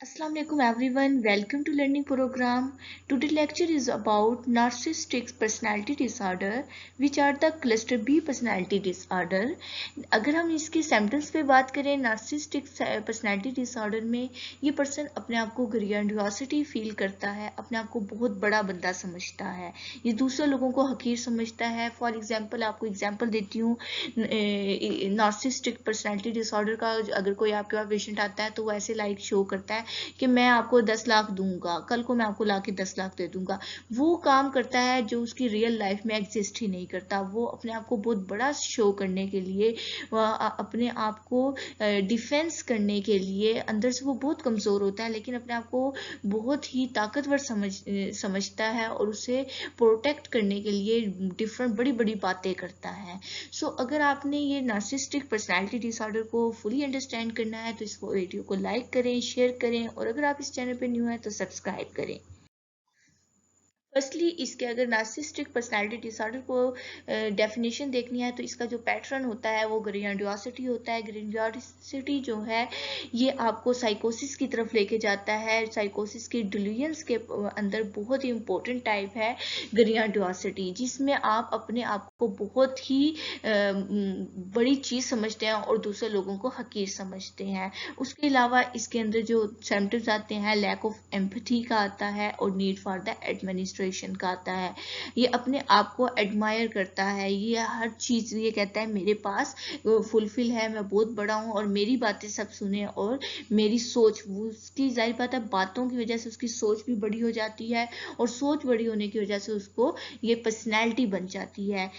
Assalamu alaikum everyone, welcome to learning program. Today lecture is about narcissistic personality disorder which are the cluster B personality disorder. अगर हम इसके symptoms पे बात करें narcissistic personality disorder में ये person अपने आप को ग्रैंडियोसिटी फील करता है, अपने आप को बहुत बड़ा बंदा समझता है, ये दूसरे लोगों को हकीर समझता है। फॉर एग्जांपल आपको एग्जांपल देती हूँ, नार्सिसिस्टिक पर्सनालिटी डिसऑर्डर का अगर कोई आपके पास पेशेंट आता है तो वो ऐसे लाइक शो करता है कि मैं आपको 10 लाख दूंगा, कल को मैं आपको लाके 10 लाख दे दूंगा। वो काम करता है जो उसकी रियल लाइफ में एग्जिस्ट ही नहीं करता। वो अपने आप को बहुत बड़ा शो करने के लिए, अपने आप को डिफेंस करने के लिए अंदर से वो बहुत कमज़ोर होता है, लेकिन अपने आप को बहुत ही ताकतवर समझता है और उसे प्रोटेक्ट करने के लिए डिफरेंट बड़ी बड़ी बातें करता है। सो अगर आपने ये नार्सिसिस्टिक पर्सनालिटी डिसऑर्डर को फुली अंडरस्टैंड करना है तो इस वीडियो को लाइक करें, शेयर करें और अगर आप इस चैनल पर न्यू हैं तो सब्सक्राइब करें। फर्स्टली इसके अगर नार्सिसिस्टिक पर्सनालिटी डिसऑर्डर को डेफिनेशन देखनी है तो इसका जो पैटर्न होता है वो ग्रैंडियोसिटी होता है। ग्रैंडियोसिटी जो है ये आपको साइकोसिस की तरफ लेके जाता है। साइकोसिस की डिल्यूजन्स के अंदर बहुत ही इंपॉर्टेंट टाइप है ग्रैंडियोसिटी, जिसमें आप अपने आप को बहुत ही बड़ी चीज़ समझते हैं और दूसरे लोगों को हकीर समझते हैं। उसके अलावा इसके अंदर जो सिम्टम्स आते हैं, लैक ऑफ एम्पैथी का आता है और नीड फॉर द एडमिनिस्ट्रेशन का आता है। ये अपने आप को एडमायर करता है, ये हर चीज़ ये कहता है मेरे पास फुलफिल है, मैं बहुत बड़ा हूँ और मेरी बातें सब सुने और मेरी सोच, वो उसकी जाहिर बात है बातों की वजह से उसकी सोच भी बड़ी हो जाती है और सोच बड़ी होने की वजह से उसको ये पर्सनैलिटी बन जाती है।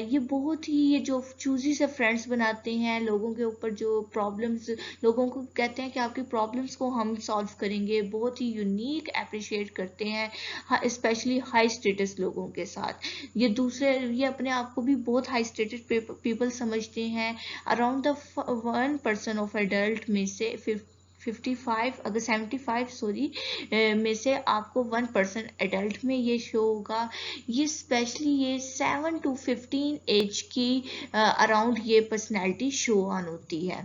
ये बहुत ही ये जो चूजी से फ्रेंड्स बनाते हैं, लोगों के ऊपर जो प्रॉब्लम्स, लोगों को कहते हैं कि आपकी प्रॉब्लम्स को हम सॉल्व करेंगे, बहुत ही यूनिक अप्रिशिएट करते हैं, स्पेशली हाई स्टेटस लोगों के साथ। ये अपने आप को भी बहुत हाई स्टेटस पीपल समझते हैं। अराउंड द 1% ऑफ एडल्ट में से 55 अगर 75 सॉरी में से आपको 1% एडल्ट में ये शो होगा। ये स्पेशली ये 7 to 15 एज की अराउंड ये पर्सनैलिटी शो ऑन होती है।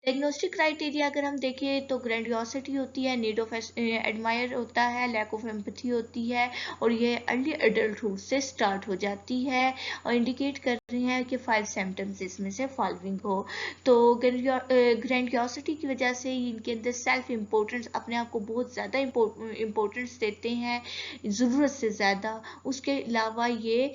डायग्नोस्टिक क्राइटेरिया अगर हम देखें तो ग्रैंडियोसिटी होती है, नीड ऑफ एडमायर होता है, लैक ऑफ एम्पैथी होती है और ये अर्ली एडल्टहुड से स्टार्ट हो जाती है और इंडिकेट कर रही हैं कि 5 सिम्टम्स इसमें से फॉलोइंग हो। तो ग्रैंडियोसिटी की वजह से इनके अंदर सेल्फ इम्पोर्टेंस, अपने आप को बहुत ज़्यादा इम्पोर्टेंस देते हैं, ज़रूरत से ज़्यादा। उसके अलावा ये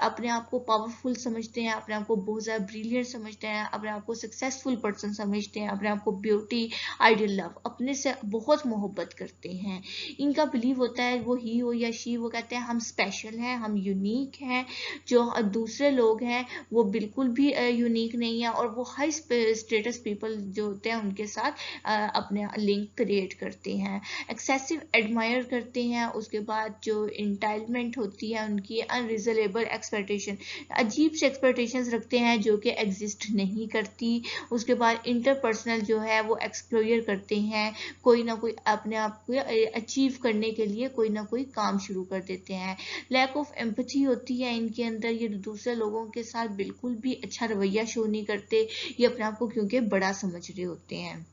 अपने आप को पावरफुल समझते हैं, अपने आप को बहुत ज़्यादा ब्रिलियंट समझते हैं, अपने आप को सक्सेसफुल पर्सन समझते हैं, अपने आप को ब्यूटी, आइडियल लव, अपने से बहुत मोहब्बत करते हैं। इनका बिलीव होता है वो ही हो या शी, वो कहते हैं हम स्पेशल हैं, हम यूनिक हैं, जो दूसरे लोग हैं वो बिल्कुल भी यूनिक नहीं है और वो हाई स्टेटस पीपल जो होते हैं उनके साथ अपने लिंक क्रिएट करते हैं। एक्सेसिव एडमायर करते हैं। उसके बाद जो इंटाइटलमेंट होती है उनकी, अनरिजनेबल एक्सपेक्टेशन, अजीब से एक्सपेक्टेशंस रखते हैं जो कि एग्जिस्ट नहीं करती। उसके बाद इंटरपर्सनल जो है वो एक्सप्लोयर करते हैं, कोई ना कोई अपने आप को अचीव करने के लिए कोई ना कोई काम शुरू कर देते हैं। लैक ऑफ एम्पैथी होती है इनके अंदर, ये दूसरे लोगों के साथ बिल्कुल भी अच्छा रवैया शो नहीं करते, ये अपने आप को क्योंकि बड़ा समझ रहे होते हैं।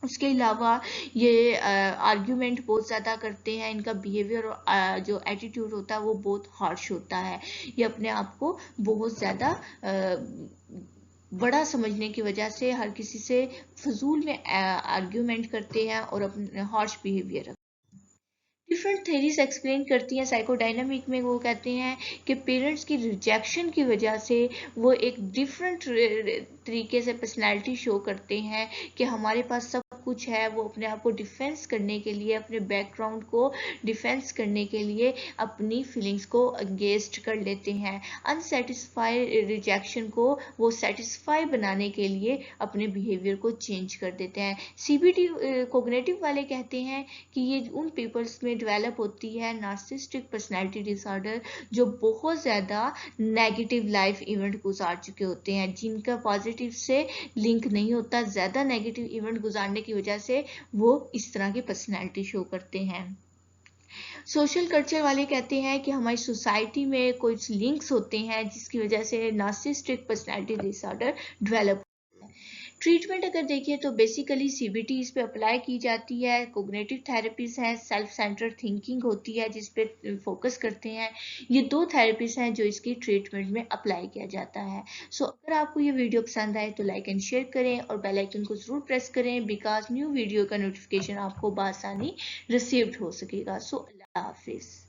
उसके अलावा ये आर्ग्यूमेंट बहुत ज़्यादा करते हैं, इनका बिहेवियर और जो एटीट्यूड होता है वो बहुत हार्श होता है। ये अपने आप को बहुत ज़्यादा बड़ा समझने की वजह से हर किसी से फजूल में आर्ग्यूमेंट करते हैं और अपने harsh behaviour. Different theories explain करती हैं साइकोडायनामिक में। वो कहते हैं कि पेरेंट्स की रिजेक्शन की वजह से वो एक डिफरेंट तरीके से पर्सनैलिटी शो करते हैं कि हमारे पास सब कुछ है, वो अपने आप को डिफेंस करने के लिए, अपने बैकग्राउंड को डिफेंस करने के लिए अपनी फीलिंग्स को एंगेज कर लेते हैं। अनसेटिस्फाइड रिजेक्शन को वो सेटिस्फाई बनाने के लिए अपने बिहेवियर को चेंज कर देते हैं। सीबीटी कोग्निटिव वाले कहते हैं कि ये उन पीपल्स में डेवलप होती है नार्सिसिस्टिक पर्सनैलिटी डिसऑर्डर जो बहुत ज़्यादा नेगेटिव लाइफ इवेंट गुजार चुके होते हैं, जिनका पॉजिटिव से लिंक नहीं होता। ज़्यादा नेगेटिव इवेंट गुजारने की वजह से वो इस तरह की पर्सनैलिटी शो करते हैं। सोशल कल्चर वाले कहते हैं कि हमारी सोसाइटी में कुछ लिंक्स होते हैं जिसकी वजह से narcissistic personality disorder develop. Treatment अगर देखें तो बेसिकली CBT इस पे अप्लाई की जाती है, कोग्निटिव थेरेपीज हैं, सेल्फ सेंटर्ड थिंकिंग होती है जिस पे फोकस करते हैं। ये 2 थेरेपीज हैं जो इसकी ट्रीटमेंट में अप्लाई किया जाता है। सो अगर आपको ये वीडियो पसंद आए तो लाइक एंड शेयर करें और बेल आइकन को जरूर प्रेस करें, बिकॉज न्यू वीडियो का नोटिफिकेशन आपको बआसानी रिसीव्ड हो सकेगा। सो अल्लाह हाफिज़।